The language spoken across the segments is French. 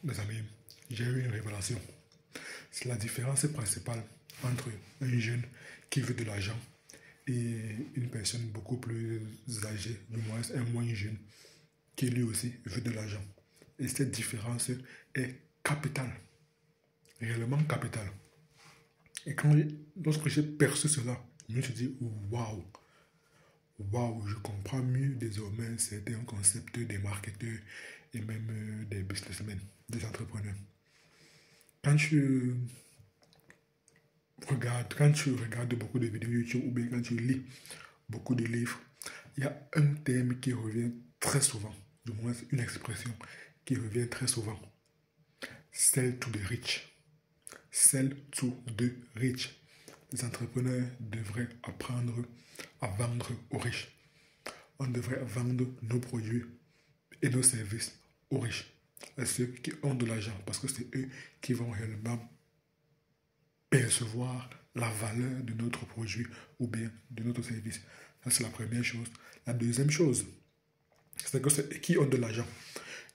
Mes amis, j'ai eu une révélation. C'est la différence principale entre un jeune qui veut de l'argent et une personne beaucoup plus âgée, du moins un moins jeune, qui lui aussi veut de l'argent. Et cette différence est capitale, réellement capitale. Et lorsque j'ai perçu cela, je me suis dit, waouh, waouh, je comprends mieux désormais certains concepts des marketeurs et même des businessmen, des entrepreneurs. Quand tu quand tu regardes beaucoup de vidéos YouTube ou bien quand tu lis beaucoup de livres, il y a un thème qui revient très souvent, du moins une expression qui revient très souvent. Sell to the rich. Sell to the rich. Les entrepreneurs devraient apprendre à vendre aux riches. On devrait vendre nos produits et nos services aux riches, à ceux qui ont de l'argent, parce que c'est eux qui vont réellement percevoir la valeur de notre produit ou bien de notre service. Ça, c'est la première chose. La deuxième chose, c'est que c'est qui ont de l'argent.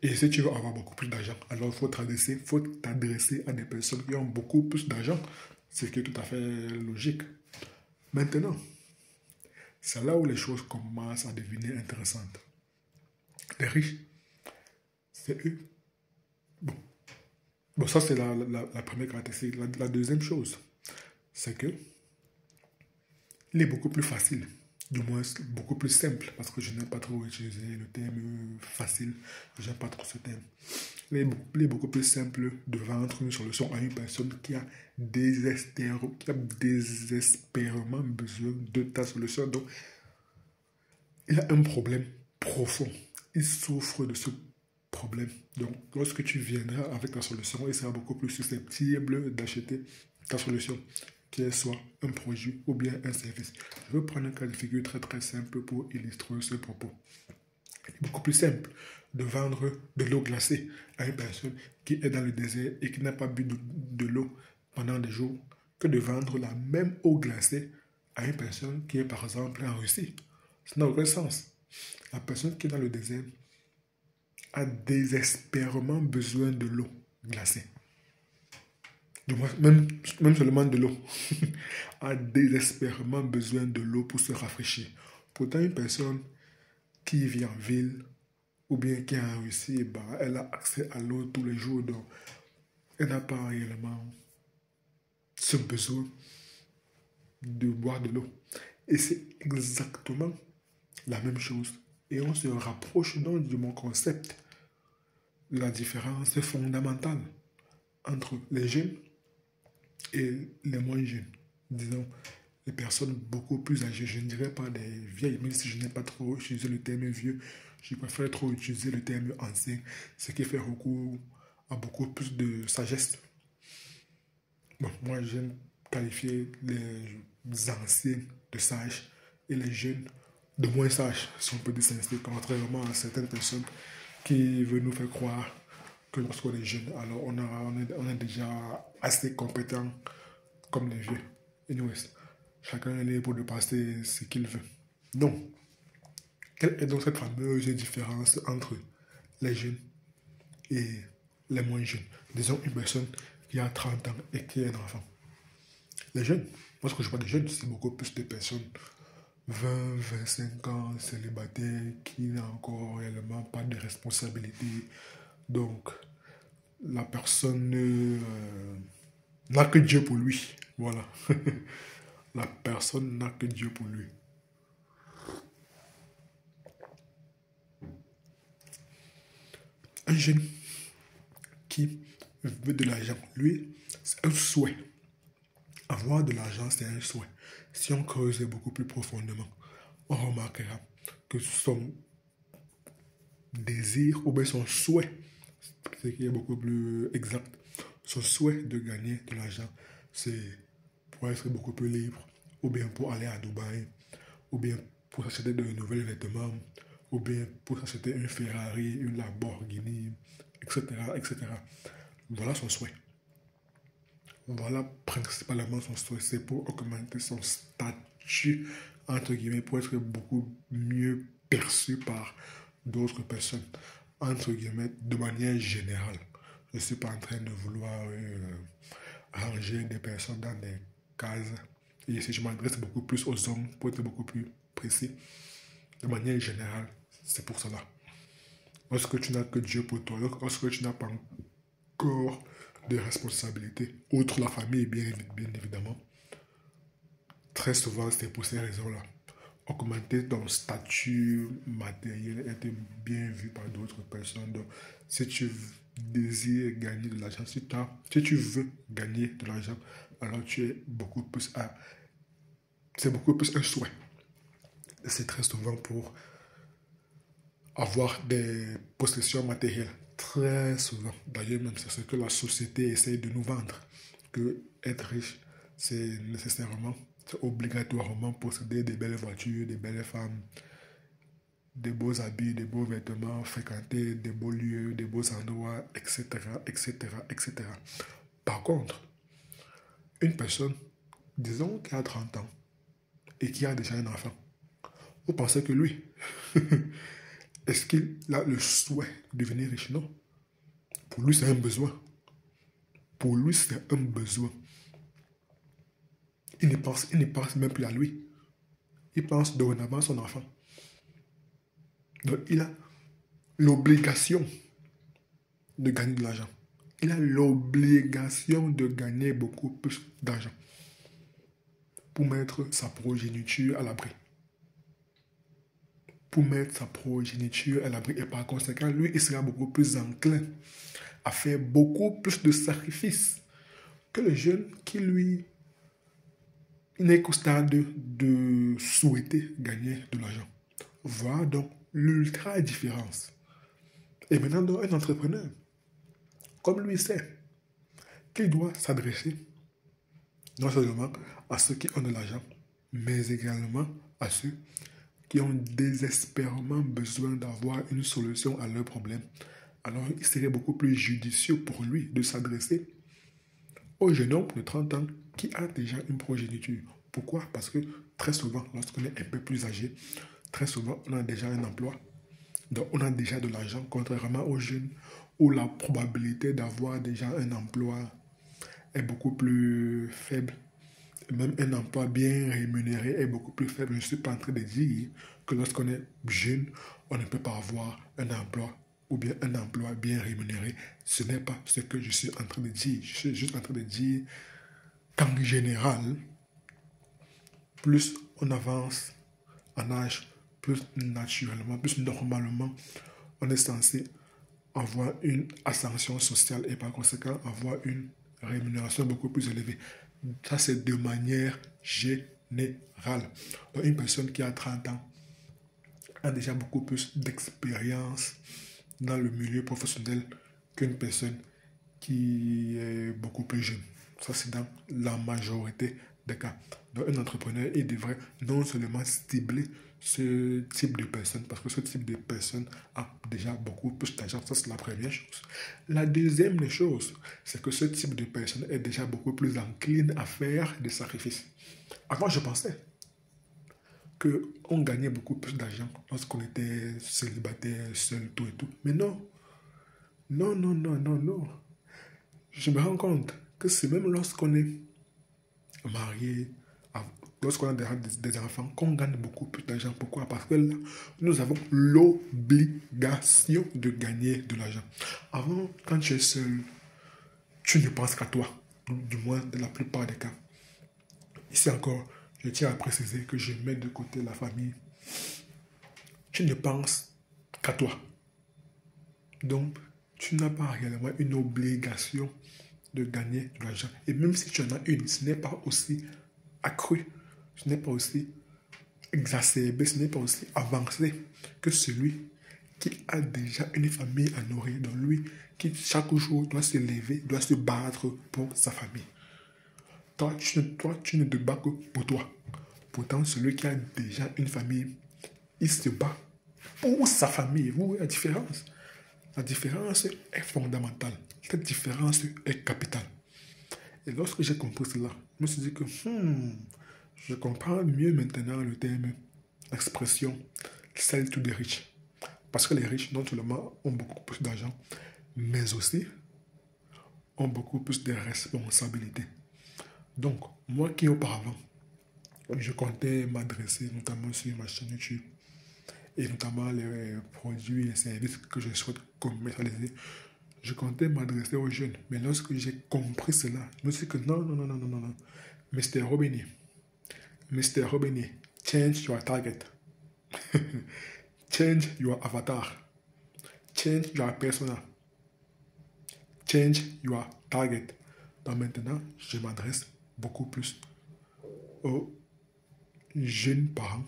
Et si tu veux avoir beaucoup plus d'argent, alors faut t'adresser à des personnes qui ont beaucoup plus d'argent, ce qui est tout à fait logique. Maintenant, c'est là où les choses commencent à devenir intéressantes. Les riches, c'est eux. Bon, bon ça c'est la première caractéristique. La deuxième chose, c'est que il est beaucoup plus facile, du moins beaucoup plus simple, parce que je n'aime pas trop utiliser le terme facile, je n'aime pas trop ce terme. Il est beaucoup plus simple de vendre une solution à une personne qui a désespérément besoin de ta solution. Donc, il a un problème profond. Il souffre de ce problème. Donc, lorsque tu viendras avec ta solution, il sera beaucoup plus susceptible d'acheter ta solution, qu'elle soit un produit ou bien un service. Je vais prendre un cas de figure très très simple pour illustrer ce propos. Il est beaucoup plus simple de vendre de l'eau glacée à une personne qui est dans le désert et qui n'a pas bu de l'eau pendant des jours que de vendre la même eau glacée à une personne qui est par exemple en Russie. Ça n'a aucun sens. La personne qui est dans le désert a désespérément besoin de l'eau glacée. Même seulement de l'eau. A désespérément besoin de l'eau pour se rafraîchir. Pourtant, une personne qui vit en ville ou bien qui est en Russie, bah, elle a accès à l'eau tous les jours. Donc, elle n'a pas réellement ce besoin de boire de l'eau. Et c'est exactement la même chose. Et on se rapproche donc de mon concept. La différence fondamentale entre les jeunes et les moins jeunes. Disons, les personnes beaucoup plus âgées, je ne dirais pas des vieilles, même si je n'ai pas trop utilisé le terme vieux, je préfère trop utiliser le terme ancien, ce qui fait recours à beaucoup plus de sagesse. Bon, moi j'aime qualifier les anciens de sages et les jeunes de moins sages, si on peut dire ça ainsi, contrairement à certaines personnes qui veulent nous faire croire que lorsqu'on est jeune, alors on est déjà assez compétent comme les vieux. Anyways, chacun est libre de passer ce qu'il veut. Donc, quelle est donc cette fameuse différence entre les jeunes et les moins jeunes? Disons une personne qui a 30 ans et qui est un enfant. Les jeunes, moi ce que je vois des jeunes, c'est beaucoup plus de personnes 20, 25 ans, célibataires, qui n'ont encore réellement pas de responsabilité. Donc, la personne n'a que Dieu pour lui. Voilà. La personne n'a que Dieu pour lui. Un jeune qui veut de l'argent, lui, c'est un souhait. Avoir de l'argent, c'est un souhait. Si on creuse beaucoup plus profondément, on remarquera que son désir ou bien son souhait, ce qui est beaucoup plus exact, son souhait de gagner de l'argent, c'est pour être beaucoup plus libre, ou bien pour aller à Dubaï, ou bien pour s'acheter de nouvelles vêtements, ou bien pour s'acheter une Ferrari, une Lamborghini, etc., etc. Voilà son souhait. Voilà principalement son souhait. C'est pour augmenter son statut, entre guillemets, pour être beaucoup mieux perçu par d'autres personnes, entre guillemets, de manière générale. Je ne suis pas en train de vouloir ranger des personnes dans des cases. Et ici, je m'adresse beaucoup plus aux hommes pour être beaucoup plus précis. De manière générale, c'est pour cela. Lorsque tu n'as que Dieu pour toi, lorsque tu n'as pas encore de responsabilités, outre la famille, bien évidemment, très souvent, c'est pour ces raisons-là. Augmenter ton statut matériel, être bien vu par d'autres personnes. Donc, si tu désires gagner de l'argent, si tu veux gagner de l'argent, alors tu es beaucoup plus à... C'est beaucoup plus un souhait. C'est très souvent pour avoir des possessions matérielles. Très souvent. D'ailleurs, même c'est ce que la société essaye de nous vendre. Que être riche, c'est nécessairement, c'est obligatoirement posséder des belles voitures, des belles femmes, des beaux habits, des beaux vêtements, fréquenter des beaux lieux, des beaux endroits, etc., etc., etc. Par contre, une personne, disons, qui a 30 ans et qui a déjà un enfant, vous pensez que lui, est-ce qu'il a le souhait de devenir riche? Non. Pour lui, c'est un besoin. Pour lui, c'est un besoin. Il ne pense même plus à lui. Il pense dorénavant à son enfant. Donc, il a l'obligation de gagner de l'argent. Il a l'obligation de gagner beaucoup plus d'argent pour mettre sa progéniture à l'abri. Pour mettre sa progéniture à l'abri. Et par conséquent, lui, il sera beaucoup plus enclin à faire beaucoup plus de sacrifices que le jeune qui, lui, n'est qu'au stade de souhaiter gagner de l'argent. Voilà donc l'ultra différence. Et maintenant, donc, un entrepreneur, comme lui sait qu'il doit s'adresser non seulement à ceux qui ont de l'argent, mais également à ceux qui ont désespérément besoin d'avoir une solution à leurs problèmes. Alors, il serait beaucoup plus judicieux pour lui de s'adresser au jeune homme de 30 ans qui a déjà une progéniture. Pourquoi? Parce que très souvent, lorsqu'on est un peu plus âgé, très souvent, on a déjà un emploi. Donc, on a déjà de l'argent, contrairement aux jeunes où la probabilité d'avoir déjà un emploi est beaucoup plus faible. Même un emploi bien rémunéré est beaucoup plus faible. Je ne suis pas en train de dire que lorsqu'on est jeune, on ne peut pas avoir un emploi ou bien un emploi bien rémunéré. Ce n'est pas ce que je suis en train de dire. Je suis juste en train de dire qu'en général, plus on avance en âge, plus naturellement, plus normalement, on est censé avoir une ascension sociale et par conséquent avoir une rémunération beaucoup plus élevée. Ça, c'est de manière générale. Donc, une personne qui a 30 ans a déjà beaucoup plus d'expérience dans le milieu professionnel qu'une personne qui est beaucoup plus jeune. Ça, c'est dans la majorité des cas. Donc, un entrepreneur, il devrait non seulement cibler ce type de personne, parce que ce type de personne a déjà beaucoup plus d'argent. Ça, c'est la première chose. La deuxième des choses, c'est que ce type de personne est déjà beaucoup plus encline à faire des sacrifices. Avant, je pensais qu'on gagnait beaucoup plus d'argent lorsqu'on était célibataire, seul, tout et tout. Mais non, non, non, non, non, non. Je me rends compte que c'est même lorsqu'on est marié, lorsqu'on a des enfants, qu'on gagne beaucoup plus d'argent. Pourquoi? Parce que là, nous avons l'obligation de gagner de l'argent. Avant, quand tu es seul, tu ne penses qu'à toi, du moins dans la plupart des cas. Ici encore, je tiens à préciser que je mets de côté la famille. Tu ne penses qu'à toi. Donc, tu n'as pas réellement une obligation de gagner de l'argent. Et même si tu en as une, ce n'est pas aussi accru, ce n'est pas aussi exacerbé, ce n'est pas aussi avancé que celui qui a déjà une famille à nourrir, dans lui, qui chaque jour doit se lever, doit se battre pour sa famille. Toi, tu ne te bats que pour toi. Pourtant, celui qui a déjà une famille, il se bat pour sa famille. Vous voyez la différence? La différence est fondamentale. Cette différence est capitale. Et lorsque j'ai compris cela, je me suis dit que je comprends mieux maintenant le terme, l'expression sell to the rich. Parce que les riches, non seulement ont beaucoup plus d'argent, mais aussi ont beaucoup plus de responsabilités. Donc, moi qui auparavant, je comptais m'adresser notamment sur ma chaîne YouTube et notamment les produits et services que je souhaite commercialiser, je comptais m'adresser aux jeunes. Mais lorsque j'ai compris cela, je me suis dit que non, non, non, non, non, non, non. Mr. Robini, Mr. Robini, change your target, change your avatar, change your persona, change your target. Donc maintenant, je m'adresse beaucoup plus aux jeunes parents,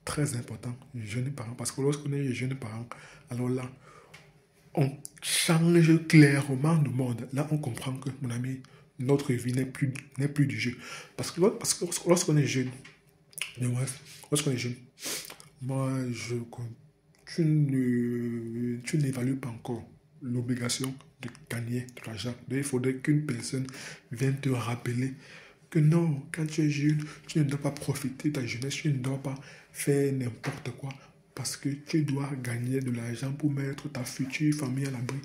très important, jeunes parents, parce que lorsqu'on est jeunes parents, alors là, on change clairement le monde. Là, on comprend que, mon ami, notre vie n'est plus du jeu. Parce que lorsqu'on est jeune, lorsqu'on est jeune, moi, tu n'évalues pas encore l'obligation de gagner de l'argent. Il faudrait qu'une personne vienne te rappeler que non, quand tu es jeune, tu ne dois pas profiter de ta jeunesse, tu ne dois pas faire n'importe quoi parce que tu dois gagner de l'argent pour mettre ta future famille à l'abri.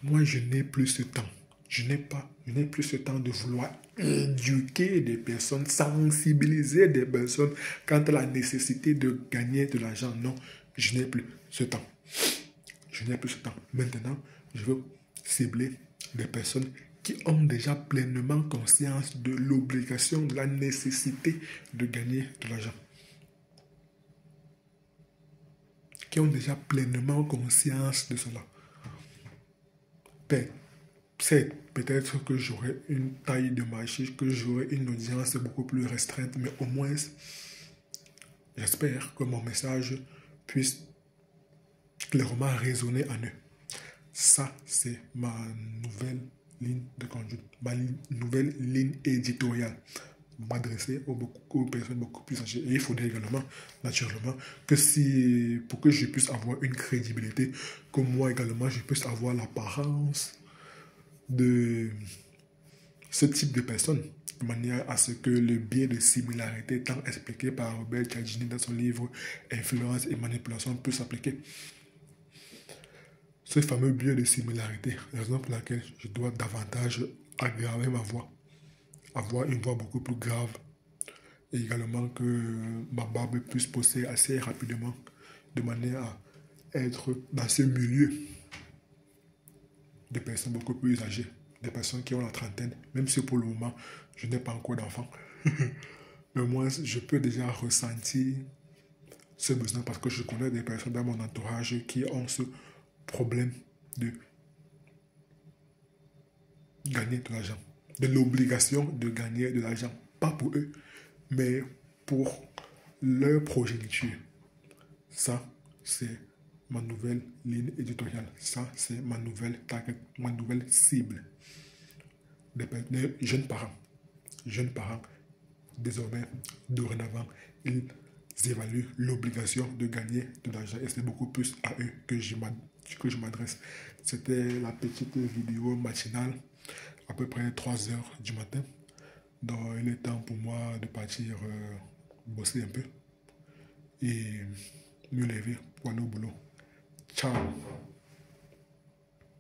Moi, je n'ai plus ce temps. Je n'ai plus ce temps de vouloir éduquer des personnes, sensibiliser des personnes quant à la nécessité de gagner de l'argent. Non, je n'ai plus ce temps. Je n'ai plus ce temps. Maintenant, je veux cibler des personnes qui ont déjà pleinement conscience de l'obligation, de la nécessité de gagner de l'argent. Qui ont déjà pleinement conscience de cela. Peut-être que j'aurai une taille de marché, que j'aurai une audience beaucoup plus restreinte, mais au moins, j'espère que mon message puisse clairement résonner en eux. Ça, c'est ma nouvelle ligne de conduite, ma nouvelle ligne éditoriale. M'adresser aux personnes beaucoup plus âgées. Et il faudrait également, naturellement, pour que je puisse avoir une crédibilité, que moi également, je puisse avoir l'apparence de ce type de personnes, de manière à ce que le biais de similarité, tant expliqué par Robert Cialdini dans son livre Influence et manipulation, peut s'appliquer. Ce fameux biais de similarité, raison pour laquelle je dois davantage aggraver ma voix, avoir une voix beaucoup plus grave, et également que ma barbe puisse pousser assez rapidement, de manière à être dans ce milieu de personnes beaucoup plus âgées, des personnes qui ont la trentaine, même si pour le moment, je n'ai pas encore d'enfant. Mais moi, je peux déjà ressentir ce besoin parce que je connais des personnes dans mon entourage qui ont ce problème de gagner de l'argent, de l'obligation de gagner de l'argent, pas pour eux, mais pour leur progéniture. Ça, c'est ma nouvelle ligne éditoriale. Ça, c'est ma nouvelle target, ma nouvelle cible. Des jeunes parents. Jeunes parents, désormais, dorénavant, ils évaluent l'obligation de gagner de l'argent. Et c'est beaucoup plus à eux que je m'adresse. C'était la petite vidéo matinale, à peu près 3 heures du matin. Donc, il est temps pour moi de partir bosser un peu et me lever pour aller au boulot. Ciao!